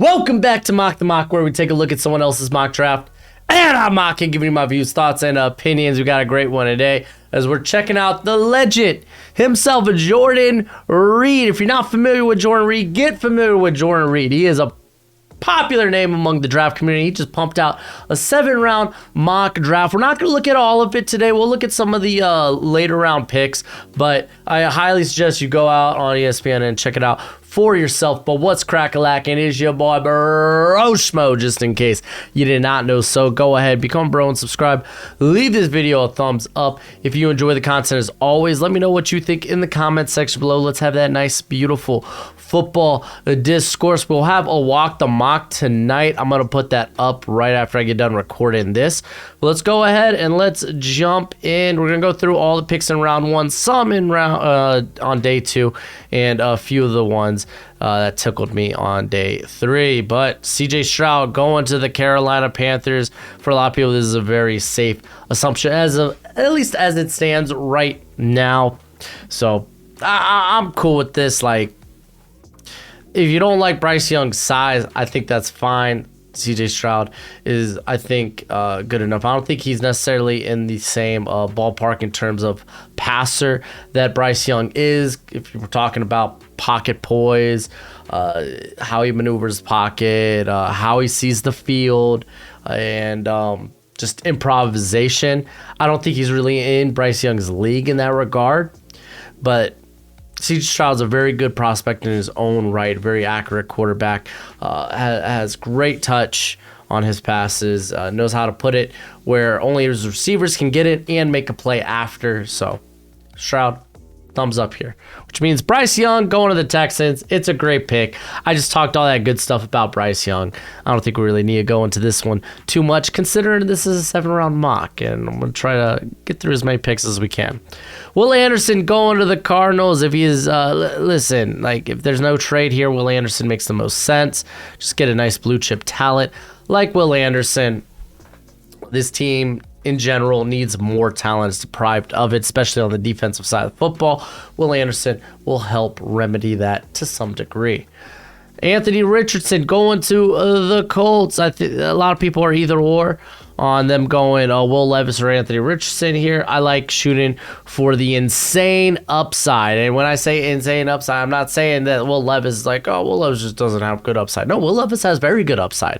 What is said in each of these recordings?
Welcome back to Mock the Mock, where we take a look at someone else's mock draft. And I'm mocking, giving you my views, thoughts, and opinions. We got a great one today as we're checking out the legend himself, Jordan Reid. If you're not familiar with Jordan Reid, get familiar with Jordan Reid. He is a popular name among the draft community. He just pumped out a 7-round mock draft. We're not going to look at all of it today. We'll look at some of the later round picks, but I highly suggest you go out on ESPN and check it out for yourself. But what's crack-a-lackin' is your boy Broshmo, just in case you did not know. So go ahead, become a bro and subscribe. Leave this video a thumbs up if you enjoy the content. As always, let me know what you think in the comment section below. Let's have that nice, beautiful football discourse. We'll have a walk the mock tonight. I'm going to put that up right after I get done recording this. Let's go ahead and let's jump in. We're going to go through all the picks in round one, some in round on day two, and a few of the ones that tickled me on day three. But CJ Stroud going to the Carolina Panthers. For a lot of people, this is a very safe assumption, at least as it stands right now. So I'm cool with this. Like, if you don't like Bryce Young's size, I think that's fine. CJ Stroud is, I think, good enough. I don't think he's necessarily in the same ballpark in terms of passer that Bryce Young is. If you were talking about pocket poise, how he maneuvers the pocket, how he sees the field, and just improvisation, I don't think he's really in Bryce Young's league in that regard. But CJ Stroud's a very good prospect in his own right, very accurate quarterback, has great touch on his passes, knows how to put it where only his receivers can get it and make a play after. So Stroud, thumbs up here, which means Bryce Young going to the Texans. It's a great pick. I just talked all that good stuff about Bryce Young. I don't think we really need to go into this one too much, considering this is a 7-round mock, and I'm going to try to get through as many picks as we can. Will Anderson going to the Cardinals. If he is, listen, like, if there's no trade here, Will Anderson makes the most sense. Just get a nice blue chip talent like Will Anderson. This team in general needs more talent, is deprived of it, especially on the defensive side of football. Will Anderson will help remedy that to some degree. Anthony Richardson going to the Colts. I think a lot of people are either or on them going Will Levis or Anthony Richardson here. I like shooting for the insane upside. And when I say insane upside, I'm not saying that Will Levis is like, oh, Will Levis just doesn't have good upside. No, Will Levis has very good upside.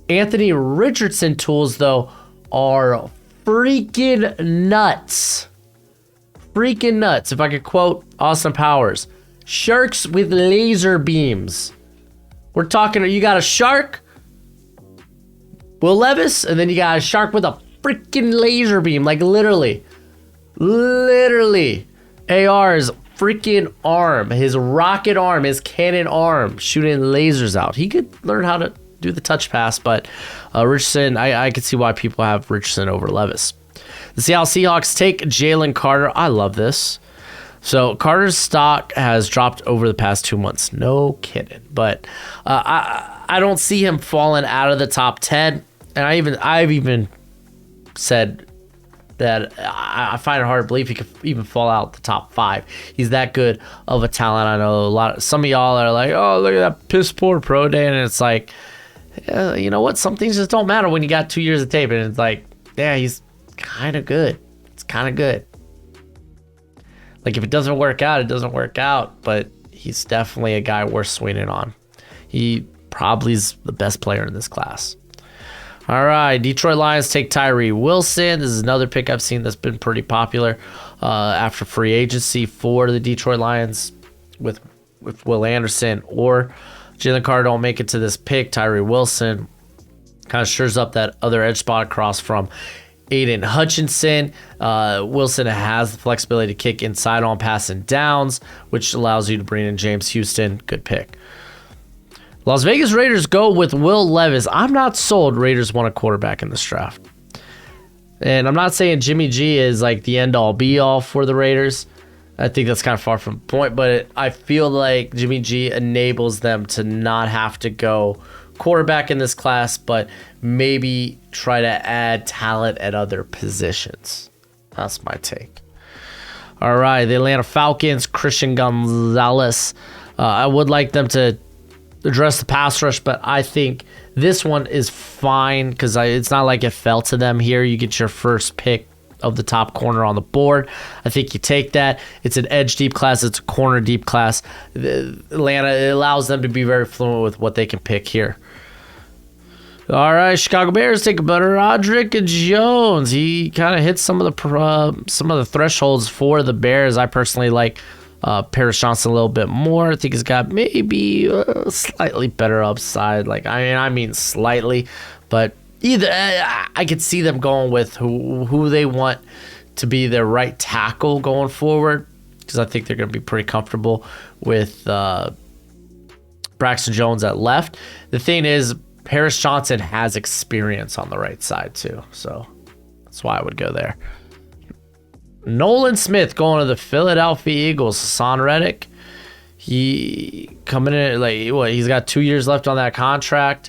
Anthony Richardson tools, though, are freaking nuts. Freaking nuts. If I could quote Austin Powers, sharks with laser beams. We're talking, you got a shark, Will Levis, and then you got a shark with a freaking laser beam. Like, literally. AR's freaking arm, his rocket arm, his cannon arm, shooting lasers out. He could learn how to do the touch pass, but Richardson, I could see why people have Richardson over Levis. The Seattle Seahawks take Jalen Carter. I love this. So Carter's stock has dropped over the past 2 months. No kidding. But I don't see him falling out of the top 10. And I've even said that I find it hard to believe he could even fall out the top 5. He's that good of a talent. I know some of y'all are like, oh, look at that piss poor pro day, and it's like, you know what? Some things just don't matter when you got 2 years of tape, and it's like, yeah, he's kind of good. It's kind of good. Like, if it doesn't work out, it doesn't work out, but he's definitely a guy worth swinging on. He probably is the best player in this class. All right, Detroit Lions take Tyree Wilson. This is another pick I've seen that's been pretty popular after free agency for the Detroit Lions with Will Anderson or Jalen Carter don't make it to this pick. Tyree Wilson kind of shores up that other edge spot across from Aiden Hutchinson. Wilson has the flexibility to kick inside on passing downs, which allows you to bring in James Houston. Good pick. Las Vegas Raiders go with Will Levis. I'm not sold Raiders want a quarterback in this draft. And I'm not saying Jimmy G is like the end-all, be-all for the Raiders. I think that's kind of far from the point, but I feel like Jimmy G enables them to not have to go quarterback in this class, but maybe try to add talent at other positions. That's my take. All right, the Atlanta Falcons, Christian Gonzalez. I would like them to address the pass rush, but I think this one is fine because it's not like it fell to them here. You get your first pick of the top corner on the board. I think you take that. It's an edge deep class. It's a corner deep class. Atlanta, it allows them to be very fluent with what they can pick here. All right, Chicago Bears take a better Roderick Jones. He kind of hits some of the thresholds for the Bears. I personally like Paris Johnson a little bit more. I think he's got maybe a slightly better upside. I mean slightly, but either I could see them going with who they want to be their right tackle going forward, because I think they're going to be pretty comfortable with Braxton Jones at left. The thing is, Paris Johnson has experience on the right side too, so that's why I would go there. Nolan Smith going to the Philadelphia Eagles. Hassan Reddick, he coming in he's got 2 years left on that contract.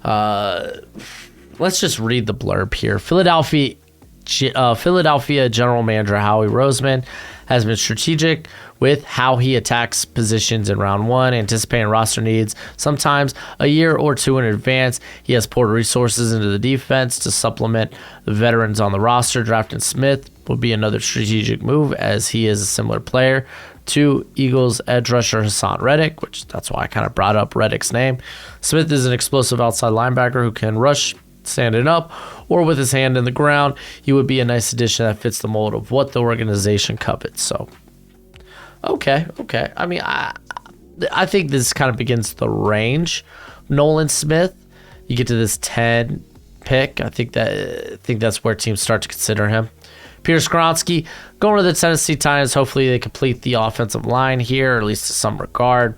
Let's just read the blurb here. Philadelphia General Manager Howie Roseman has been strategic with how he attacks positions in round one, anticipating roster needs sometimes a year or two in advance. He has poured resources into the defense to supplement the veterans on the roster. Drafting Smith would be another strategic move, as he is a similar player to Eagles edge rusher Hassan Reddick, which that's why I kind of brought up Reddick's name. Smith is an explosive outside linebacker who can rush standing up or with his hand in the ground. He would be a nice addition that fits the mold of what the organization covets. So, okay. I mean, I think this kind of begins the range. Nolan Smith, you get to this 10 pick. I think that's where teams start to consider him. Peter Skoronski going to the Tennessee Titans. Hopefully they complete the offensive line here, or at least to some regard.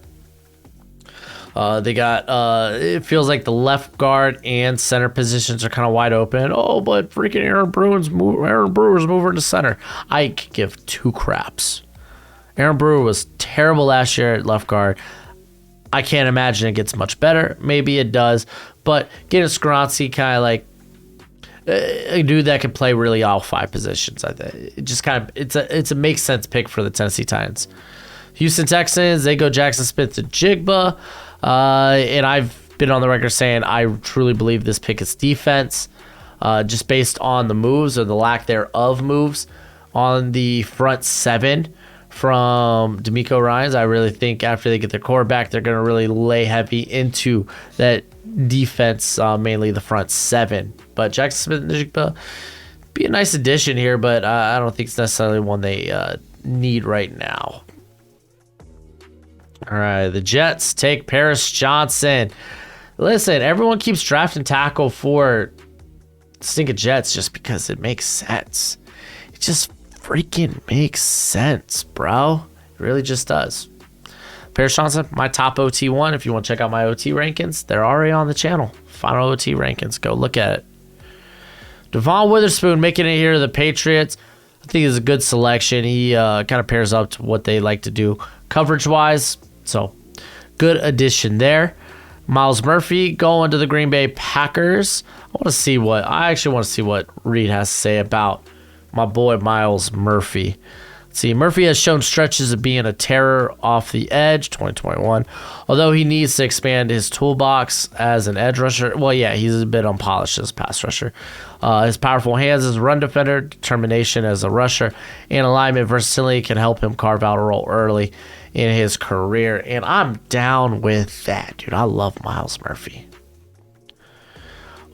They got, it feels like the left guard and center positions are kind of wide open. Oh, but freaking Aaron Brewer's moving to center. I could give two craps. Aaron Brewer was terrible last year at left guard. I can't imagine it gets much better. Maybe it does, but getting Skoronski kind of like a dude that can play really all five positions. I think it just kind of it's a makes sense pick for the Tennessee Titans. Houston Texans, they go Jackson Smith to Jigba. And I've been on the record saying I truly believe this pick is defense, just based on the moves or the lack thereof moves on the front seven from D'Amico Ryans. I really think after they get their quarterback, they're going to really lay heavy into that defense, mainly the front seven. But Jackson Smith and Jigba be a nice addition here, but I don't think it's necessarily one they need right now. All right, the Jets take Paris Johnson. Listen, everyone keeps drafting tackle for stinking Jets just because it makes sense. It just freaking makes sense, bro. It really just does. Paris Johnson, my top OT1. If you want to check out my OT rankings, they're already on the channel. Final OT rankings. Go look at it. Devon Witherspoon making it here to the Patriots. I think it's a good selection. He kind of pairs up to what they like to do coverage-wise. So, good addition there. Miles Murphy going to the Green Bay Packers. I actually want to see what Reid has to say about my boy Miles Murphy. Let's see, Murphy has shown stretches of being a terror off the edge, 2021. Although he needs to expand his toolbox as an edge rusher. Well, yeah, he's a bit unpolished as a pass rusher. His powerful hands as a run defender, determination as a rusher, and alignment versatility can help him carve out a role early in his career. And I'm down with that, dude. I love Miles Murphy.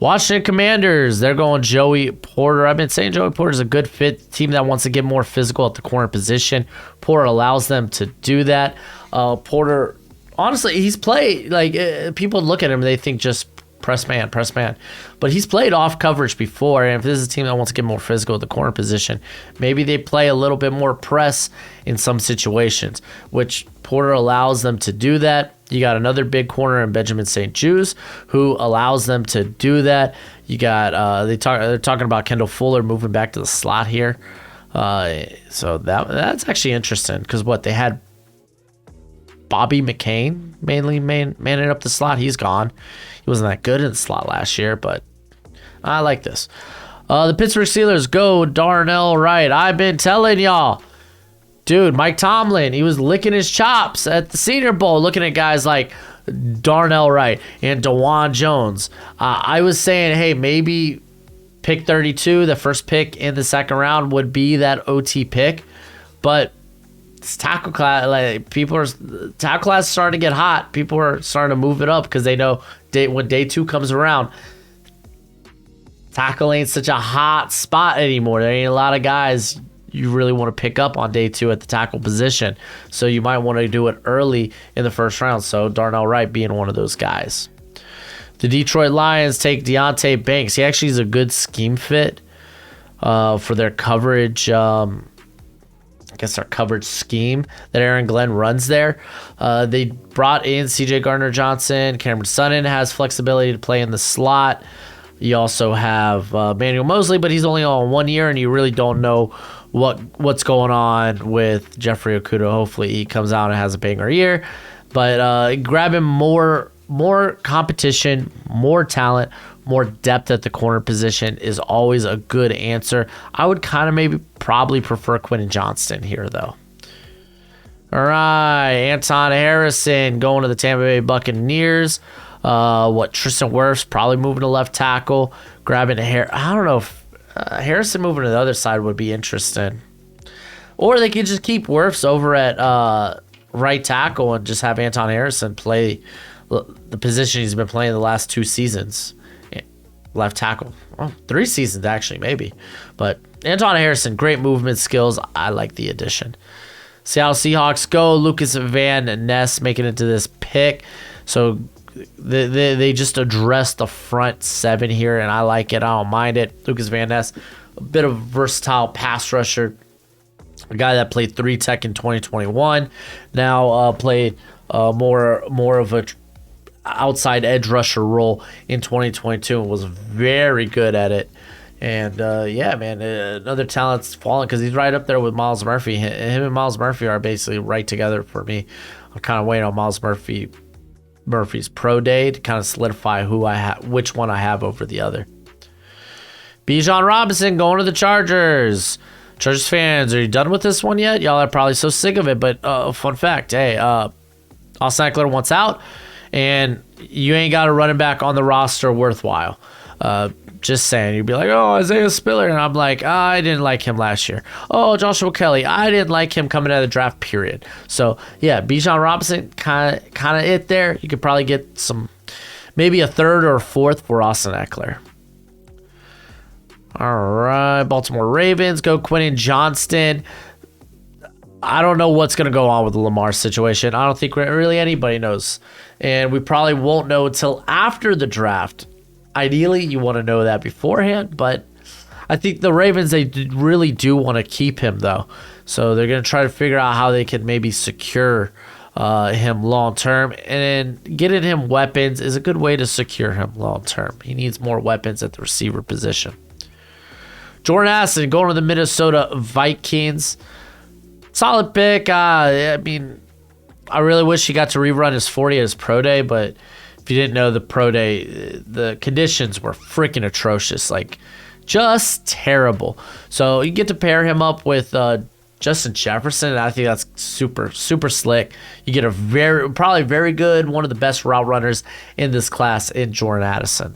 Washington Commanders, they're going Joey Porter. I've been saying Joey Porter is a good fit, team that wants to get more physical at the corner position. Porter allows them to do that. Porter, honestly, he's played, people look at him and they think just press man. But he's played off coverage before, and if this is a team that wants to get more physical at the corner position, maybe they play a little bit more press in some situations, which Porter allows them to do that. You got another big corner in Benjamin St-Juste who allows them to do that. You got they're talking about Kendall Fuller moving back to the slot here. So that's actually interesting because they had Bobby McCain mainly manning up the slot. He's gone. He wasn't that good in the slot last year, but I like this. The Pittsburgh Steelers go Darnell Wright. I've been telling y'all. Dude, Mike Tomlin, he was licking his chops at the Senior Bowl, looking at guys like Darnell Wright, and DeJuan Jones. I was saying, hey, maybe pick 32, the first pick in the second round, would be that OT pick. But it's tackle class, tackle class is starting to get hot. People are starting to move it up because they know when day 2 comes around, tackle ain't such a hot spot anymore. There ain't a lot of guys you really want to pick up on day 2 at the tackle position. So you might want to do it early in the first round. So Darnell Wright being one of those guys. The Detroit Lions take Deonte Banks. He actually is a good scheme fit for their coverage. I guess our coverage scheme that Aaron Glenn runs there. They brought in C.J. Gardner-Johnson. Cameron Sutton has flexibility to play in the slot. You also have Manuel Mosley, but he's only on 1 year, and you really don't know what's going on with Jeffrey Okudah. Hopefully he comes out and has a banger year. But grabbing more competition, more talent, more depth at the corner position is always a good answer. I would kind of probably prefer Quentin Johnston here, though. All right, Anton Harrison going to the Tampa Bay Buccaneers. Tristan Wirfs probably moving to left tackle. Grabbing I don't know if Harrison moving to the other side would be interesting. Or they could just keep Wirfs over at right tackle and just have Anton Harrison play the position he's been playing the last 2 seasons. Left tackle. 3 seasons, actually, maybe. But Anton Harrison, great movement skills. I like the addition. Seattle Seahawks go. Lucas Van Ness making it to this pick. So they just addressed the front 7 here, and I like it. I don't mind it. Lucas Van Ness, a bit of a versatile pass rusher. A guy that played 3 tech in 2021. Now played more of a outside edge rusher role in 2022 and was very good at it. And another talent's fallen because he's right up there with Myles Murphy. Him and Myles Murphy are basically right together for me. I'm kind of waiting on Myles Murphy's pro day to kind of solidify which one I have over the other. Bijan Robinson going to the Chargers. Chargers fans, are you done with this one yet? Y'all are probably so sick of it, but fun fact, hey, Austin Eckler wants out, and you ain't got a running back on the roster worthwhile. Just saying. You'd be like, oh, Isaiah Spiller. And I'm like, I didn't like him last year. Oh, Joshua Kelly. I didn't like him coming out of the draft, period. So, yeah, Bijan Robinson, kind of it there. You could probably get maybe a 3rd or 4th for Austin Eckler. All right, Baltimore Ravens go Quentin Johnston. I don't know what's going to go on with the Lamar situation. I don't think really anybody knows. And we probably won't know until after the draft. Ideally, you want to know that beforehand, but I think the Ravens, they really do want to keep him, though. So they're going to try to figure out how they can maybe secure him long-term. And getting him weapons is a good way to secure him long-term. He needs more weapons at the receiver position. Jordan Addison going to the Minnesota Vikings. Solid pick. I really wish he got to rerun his 40 at his pro day, but if you didn't know, the pro day, the conditions were freaking atrocious, like just terrible. So you get to pair him up with Justin Jefferson, and I think that's super, super slick. You get probably very good, one of the best route runners in this class in Jordan Addison.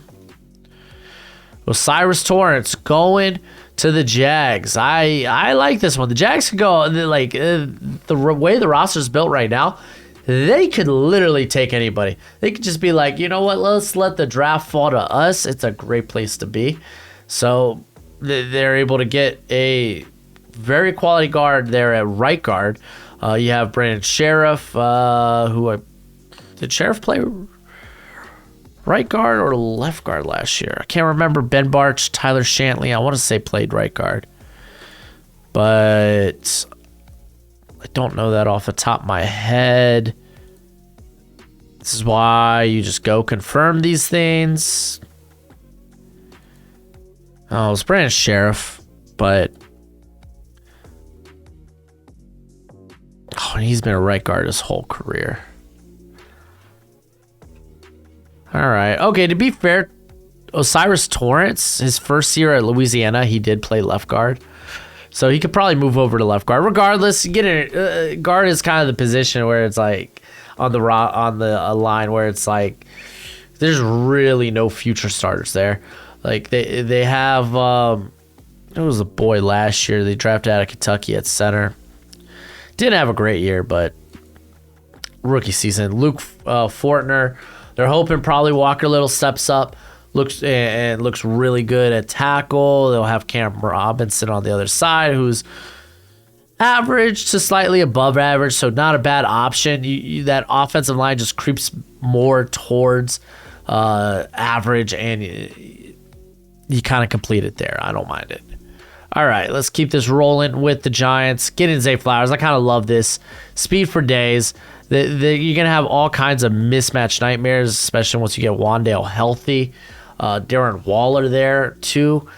Cyrus Torrence going to the Jags. I like this one. The Jags could go, the way the roster's built right now, they could literally take anybody. They could just be like, you know what, let's let the draft fall to us. It's a great place to be. So they're able to get a very quality guard there at right guard. You have Brandon Sheriff, did Sheriff play right guard or left guard last year? I can't remember. Ben Barch, Tyler Shantley, I want to say played right guard. But I don't know that off the top of my head. This is why you just go confirm these things. Oh, it's Brandon Sheriff, but he's been a right guard his whole career. All right. Okay, to be fair, Cyrus Torrence, his first year at Louisiana, he did play left guard. So he could probably move over to left guard. Regardless, guard is kind of the position where it's like, on the line where it's like there's really no future starters there. Like they have it was a boy last year they drafted out of Kentucky at center. Didn't have a great year, but rookie season. Luke Fortner. They're hoping probably Walker Little steps up. Looks really good at tackle. They'll have Cam Robinson on the other side, who's average to slightly above average, so not a bad option. That offensive line just creeps more towards average, and you kind of complete it there. I don't mind it. All right, let's keep this rolling with the Giants. Get in Zay Flowers. I kind of love this. Speed for days. You're going to have all kinds of mismatch nightmares, especially once you get Wandale healthy. Darren Waller there, too.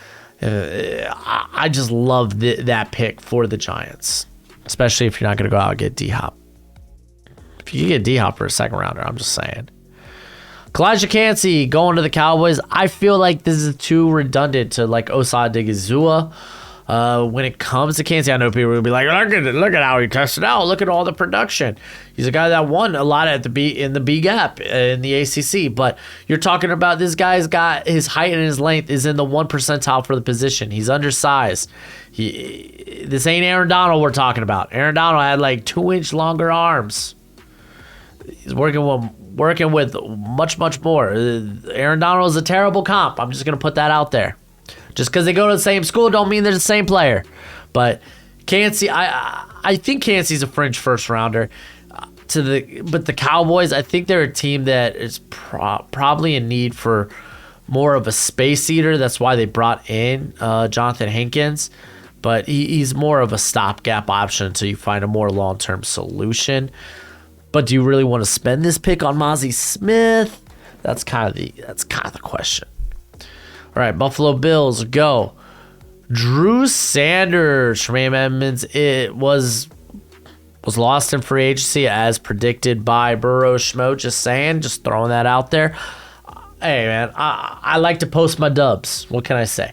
I just love that pick for the Giants, especially if you're not going to go out and get D-Hop. If you get D-Hop for a second rounder, I'm just saying. Kalijah Kancey going to the Cowboys. I feel like this is too redundant to like Osa Odigizua. When it comes to Kancey, I know people will be like, look at how he tested out. Look at all the production. He's a guy that won a lot in the B gap in the ACC. But you're talking about this guy's got his height and his length is in the 1 percentile for the position. He's undersized. This ain't Aaron Donald we're talking about. Aaron Donald had like 2-inch longer arms. He's working with much more. Aaron Donald is a terrible comp. I'm just gonna put that out there. Just because they go to the same school don't mean they're the same player. But Kancey, I think Kancey's a fringe first rounder. But the Cowboys, I think they're a team that is probably in need for more of a space eater. That's why they brought in Jonathan Hankins. But he's more of a stopgap option until you find a more long-term solution. But do you really want to spend this pick on Mozzie Smith? That's kind of the question. All right, Buffalo Bills go. Drew Sanders, Tremaine Edmonds. It was lost in free agency as predicted by Broshmo. Just saying, just throwing that out there. Hey man, I like to post my dubs. What can I say?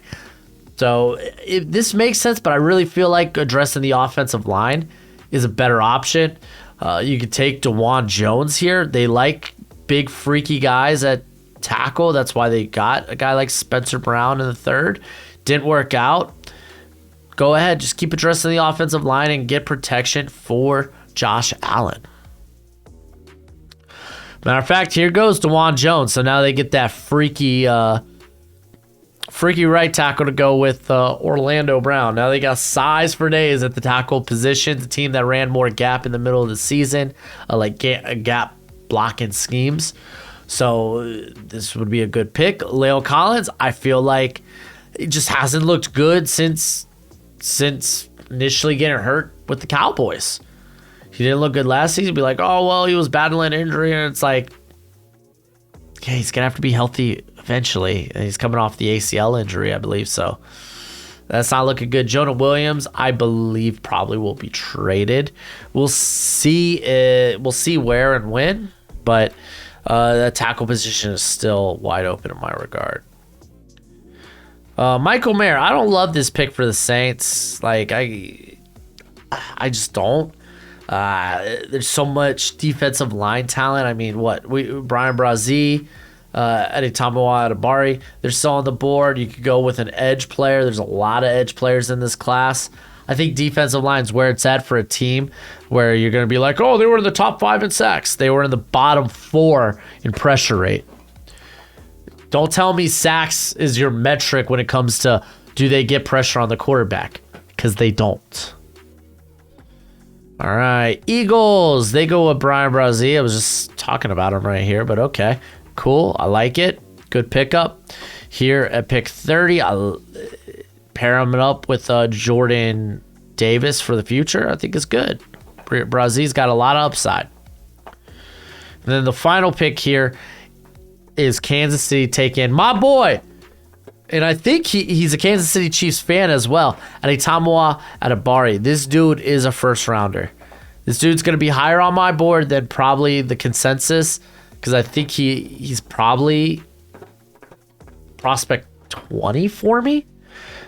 So this makes sense, but I really feel like addressing the offensive line is a better option. You could take DeJuan Jones here. They like big freaky guys at tackle. That's why they got a guy like Spencer Brown in the third. Didn't work out. Go ahead, just keep addressing the offensive line and get protection for Josh Allen. Matter of fact, here goes DeJuan Jones. So now they get that freaky right tackle to go with Orlando Brown. Now they got size for days at the tackle position. The team that ran more gap in the middle of the season, gap blocking schemes. So this would be a good pick. Leo Collins, I feel like it just hasn't looked good since initially getting hurt with the Cowboys. He didn't look good last season. Be like, oh, well, he was battling injury. And it's like, okay, he's going to have to be healthy eventually. And he's coming off the ACL injury, I believe. So that's not looking good. Jonah Williams, I believe, probably will be traded. We'll see where and when. But that tackle position is still wide open in my regard. Michael Mayer, I don't love this pick for the Saints. Like, I just don't. There's so much defensive line talent. I mean, Brian Brazee, Eddie Tamawa Adebari, they're still on the board. You could go with an edge player. There's a lot of edge players in this class. I think defensive line is where it's at for a team where you're going to be like, oh, they were in the top 5 in sacks. They were in the bottom 4 in pressure rate. Don't tell me sacks is your metric when it comes to do they get pressure on the quarterback, because they don't. All right, Eagles. They go with Brian Brazee. I was just talking about him right here, but okay. Cool. I like it. Good pickup. Here at pick 30, I'll pair him up with Jordan Davis for the future. I think it's good. Brazee's got a lot of upside. And then the final pick here is Kansas City taking my boy. And I think he's a Kansas City Chiefs fan as well. Adetomiwa Adebari. This dude is a first rounder. This dude's going to be higher on my board than probably the consensus, because I think he's probably prospect 20 for me.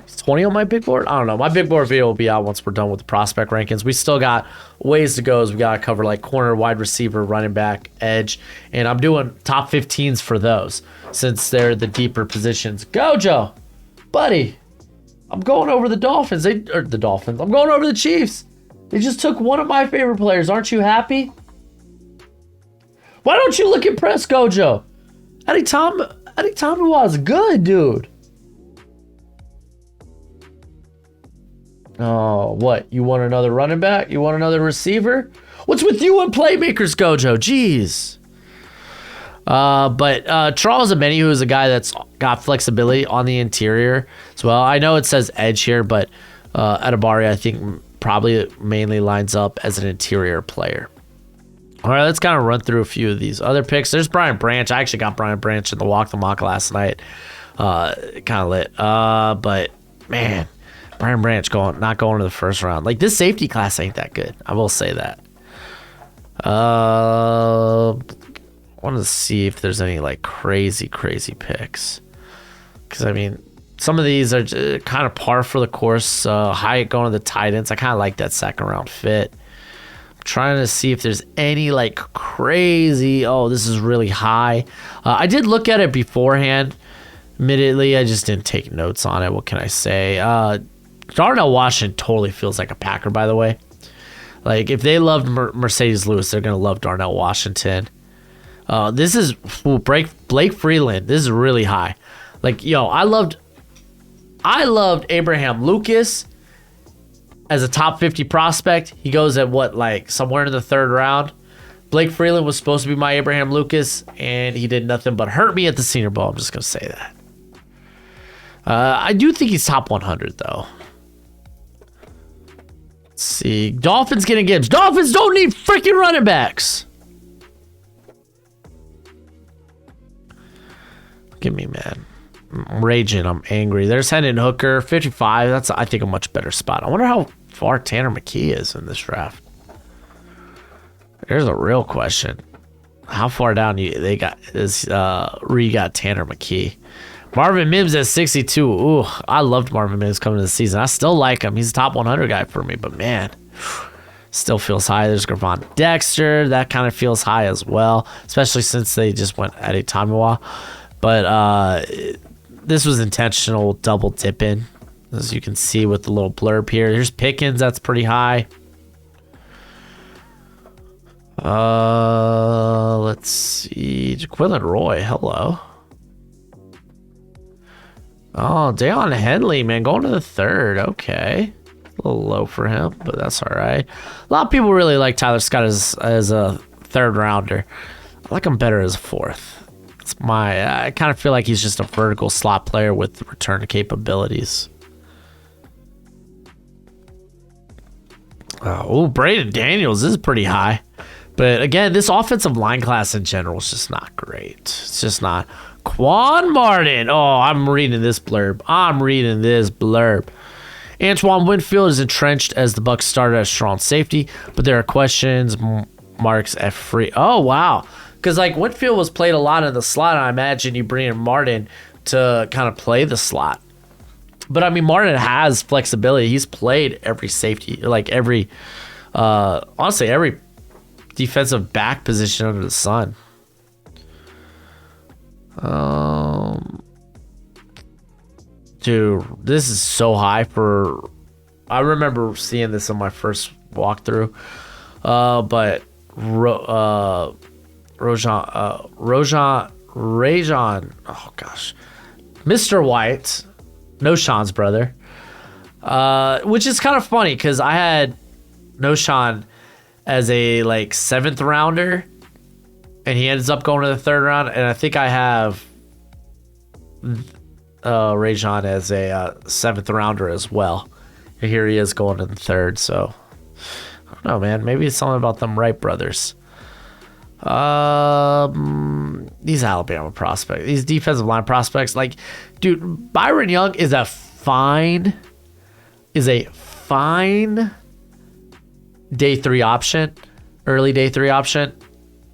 He's 20 on my big board. I don't know. My big board video will be out once we're done with the prospect rankings. We still got ways to go as we got to cover like corner, wide receiver, running back, edge. And I'm doing top 15s for those since they're the deeper positions. Gojo, buddy, I'm going over the Dolphins. I'm going over the Chiefs. They just took one of my favorite players. Aren't you happy? Why don't you look impressed, Gojo? Eddie Tommy was good, dude. Oh, what? You want another running back? You want another receiver? What's with you and playmakers, Gojo? Jeez. But Charles Ameni, who is a guy that's got flexibility on the interior as well. I know it says edge here, but Adibari, I think, probably mainly lines up as an interior player. All right, let's kind of run through a few of these other picks. There's Brian Branch. I actually got Brian Branch in the walk the mock last night. Kind of lit. But man, Brian Branch not going to the first round. Like, this safety class ain't that good. I will say that. I want to see if there's any like crazy picks. Because I mean, some of these are kind of par for the course. Hyatt going to the tight ends. I kind of like that second round fit. Trying to see if there's any like crazy, oh, this is really high. I did look at it beforehand. Admittedly, I just didn't take notes on it. What can I say? Darnell Washington totally feels like a Packer, by the way. Like, if they loved Mercedes Lewis, they're going to love Darnell Washington. This is Blake Freeland. This is really high. Like, yo, I loved Abraham Lucas as a top 50 prospect. He goes at what, like somewhere in the third round. Blake Freeland was supposed to be my Abraham Lucas, and he did nothing but hurt me at the Senior Bowl. I'm just going to say that. I do think he's top 100, though. Let's see. Dolphins getting Gibbs. Dolphins don't need freaking running backs. Give me, man. I'm raging. I'm angry. There's Hendon Hooker, 55. That's, I think, a much better spot. I wonder how far Tanner McKee is in this draft. There's a real question. How far down they got is Reid got Tanner McKee. Marvin Mims at 62. Ooh, I loved Marvin Mims coming to the season. I still like him. He's a top 100 guy for me, but man, still feels high. There's Gravon Dexter. That kind of feels high as well, especially since they just went at a Tamiwa. But this was intentional double dipping, as you can see with the little blurb here. Here's Pickens. That's pretty high. Let's see. Jaquilin Roy. Hello. Oh, Deion Henley, man, going to the third. Okay. A little low for him, but that's all right. A lot of people really like Tyler Scott as a third rounder. I like him better as a fourth. I kind of feel like he's just a vertical slot player with return capabilities. Oh, Braden Daniels, this is pretty high. But again, this offensive line class in general is just not great. It's just not. Quan Martin. Oh, I'm reading this blurb. Antoine Winfield is entrenched as the Bucs starter at strong safety, but there are questions marks at free. Oh, wow. Because like Winfield was played a lot in the slot, and I imagine you bring in Martin to kind of play the slot. But I mean, Martin has flexibility. He's played every safety, like honestly, every defensive back position under the sun. Dude, this is so high for. I remember seeing this on my first walkthrough. But Rajon. Oh gosh, Mr. White, Noshan's brother. Which is kind of funny because I had Noshan as a like 7th rounder, and he ends up going to the 3rd round, and I think I have Rajon as a 7th rounder as well. And here he is going to the 3rd, so I don't know, man. Maybe it's something about them Wright brothers. These Alabama prospects, these defensive line prospects, like, dude, Byron Young is a fine day 3 option, early day 3 option.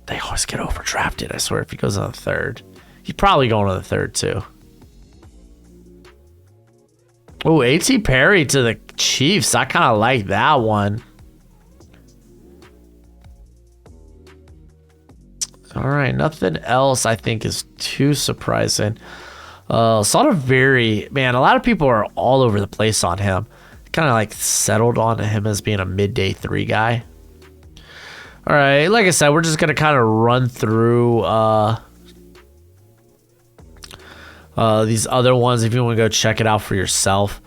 They always get overdrafted, I swear. If he goes on the 3rd, he's probably going to the 3rd too. Oh, A.T. Perry to the Chiefs. I kind of like that one. All right, nothing else I think is too surprising. Sort of a lot of people are all over the place on him. Kind of like settled on him as being a midday 3 guy. All right, like I said, we're just going to kind of run through these other ones if you want to go check it out for yourself.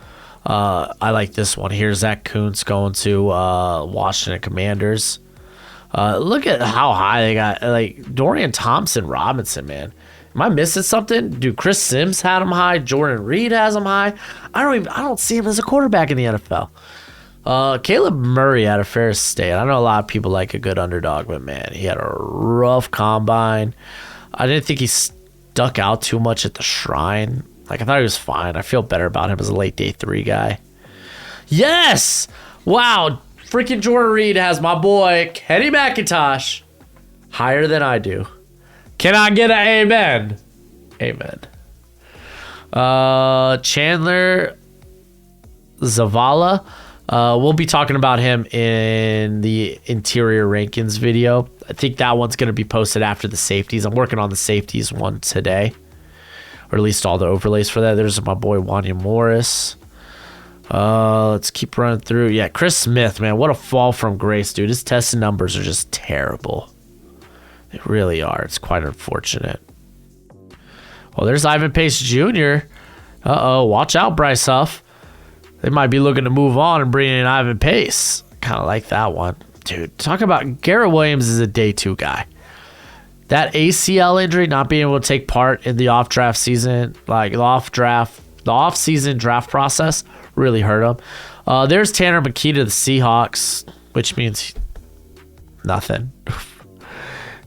I like this one here. Zach Kuntz going to Washington Commanders. Look at how high they got. Like Dorian Thompson-Robinson, man. Am I missing something? Dude, Chris Sims had him high. Jordan Reid has him high. I don't see him as a quarterback in the NFL. Caleb Murray out of Ferris State. I know a lot of people like a good underdog, but man, he had a rough combine. I didn't think he stuck out too much at the Shrine. Like, I thought he was fine. I feel better about him as a late day 3 guy. Yes! Wow. Freaking Jordan Reid has my boy Kenny McIntosh higher than I do. Can I get an amen? Amen. Chandler Zavala. We'll be talking about him in the interior rankings video. I think that one's going to be posted after the safeties. I'm working on the safeties one today, or at least all the overlays for that. There's my boy Wanya Morris. Let's keep running through. Yeah, Chris Smith, man, what a fall from grace, dude. His testing numbers are just terrible. They really are. It's quite unfortunate. Well, there's Ivan Pace Jr. Uh-oh, watch out, Bryce Huff. They might be looking to move on and bring in Ivan Pace. Kind of like that one. Dude, talk about Garrett Williams is a day 2 guy. That ACL injury, not being able to take part in the off-draft season, like the off-season draft process, really hurt him. There's Tanner McKee to the Seahawks, which means nothing.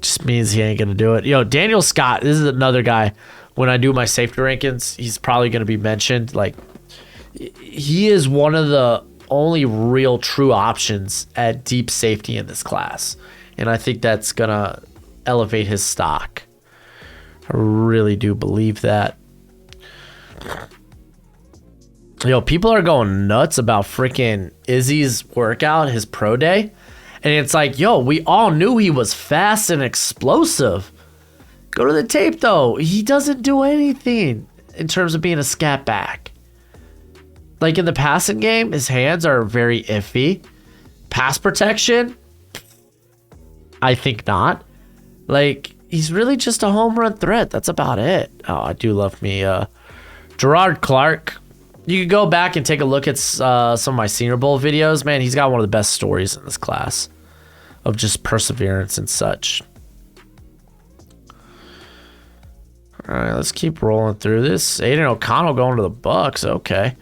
Just means he ain't going to do it. Daniel Scott, this is another guy. When I do my safety rankings, he's probably going to be mentioned. Like, he is one of the only real true options at deep safety in this class. And I think that's going to elevate his stock. I really do believe that. People are going nuts about freaking Izzy's workout, his pro day. And it's like, we all knew he was fast and explosive. Go to the tape, though. He doesn't do anything in terms of being a scat back. Like, in the passing game, his hands are very iffy. Pass protection, I think not. Like, he's really just a home run threat. That's about it. Oh, I do love me. Gerard Clark. You could go back and take a look at some of my Senior Bowl videos. Man, he's got one of the best stories in this class of just perseverance and such. All right, let's keep rolling through this. Aiden O'Connell going to the Bucks. Okay.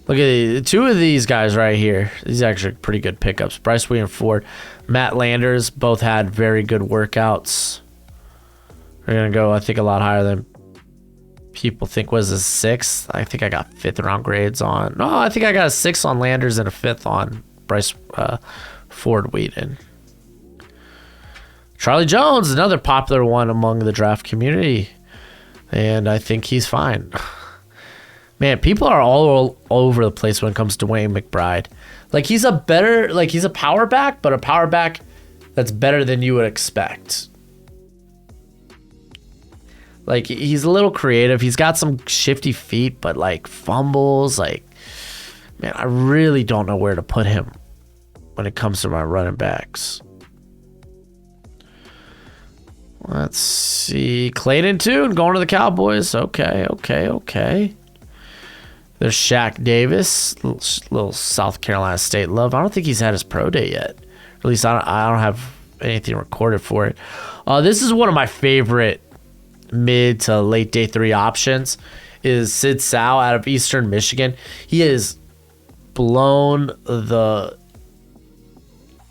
Look at 2 of these guys right here. These are actually pretty good pickups. Bryce William Ford, Matt Landers, both had very good workouts. We're going to go, I think, a lot higher than people think. Was a 6th. I think I got 5th round grades on. No, I think I got a 6 on Landers and a 5th on Bryce Ford Wheaton. Charlie Jones, another popular one among the draft community. And I think he's fine. Man, people are all over the place when it comes to Wayne McBride. Like, he's a power back, but a power back that's better than you would expect. Like, he's a little creative. He's got some shifty feet, but, like, fumbles. Like, man, I really don't know where to put him when it comes to my running backs. Let's see. Clayton Tune going to the Cowboys. Okay. There's Shaq Davis, little South Carolina State love. I don't think he's had his pro day yet. At least I don't have anything recorded for it. This is one of my favorite mid to late day 3 options. Is Sid Sau out of Eastern Michigan. He has blown the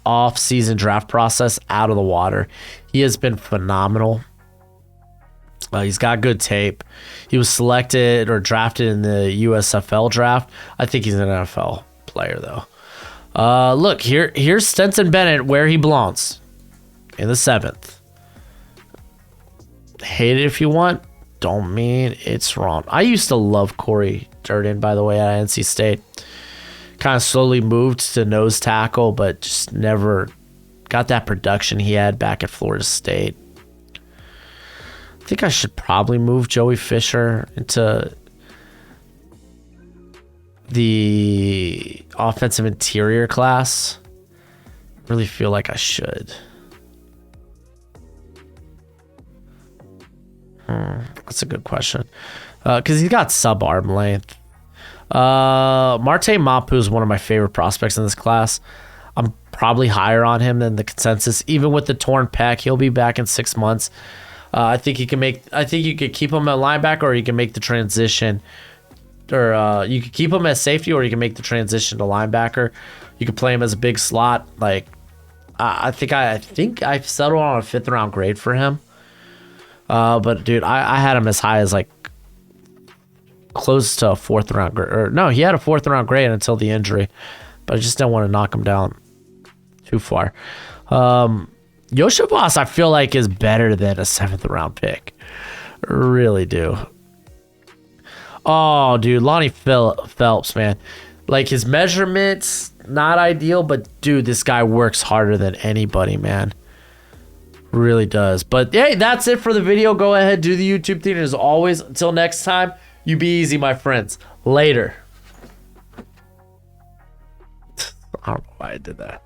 off-season draft process out of the water. He has been phenomenal. He's got good tape. He was selected or drafted in the USFL draft. I think he's an NFL player, though. Look, here's Stetson Bennett where he belongs, in the 7th. Hate it if you want. don't mean it's wrong. I used to love Corey Durden, by the way, at NC State. Kind of slowly moved to nose tackle, but just never got that production he had back at Florida State. I think I should probably move Joey Fisher into the offensive interior class. Really feel like I should. That's a good question. Because he's got sub-arm length. Marte Mapu is one of my favorite prospects in this class. I'm probably higher on him than the consensus. Even with the torn pec, he'll be back in 6 months. I think you could keep him at linebacker, or you can make the transition. Or you could keep him as safety, or you can make the transition to linebacker. You could play him as a big slot. Like, I think I've settled on a 5th round grade for him. But dude, I had him as high as like close to a 4th round grade. Or no, he had a 4th round grade until the injury, but I just didn't want to knock him down too far. Yoshabas, I feel like, is better than a 7th round pick. Really do. Oh, dude, Lonnie Phelps, man. Like, his measurements, not ideal, but dude, this guy works harder than anybody, man. Really does. But hey, that's it for the video. Go ahead, do the YouTube thing. As always, until next time, you be easy, my friends. Later. I don't know why I did that.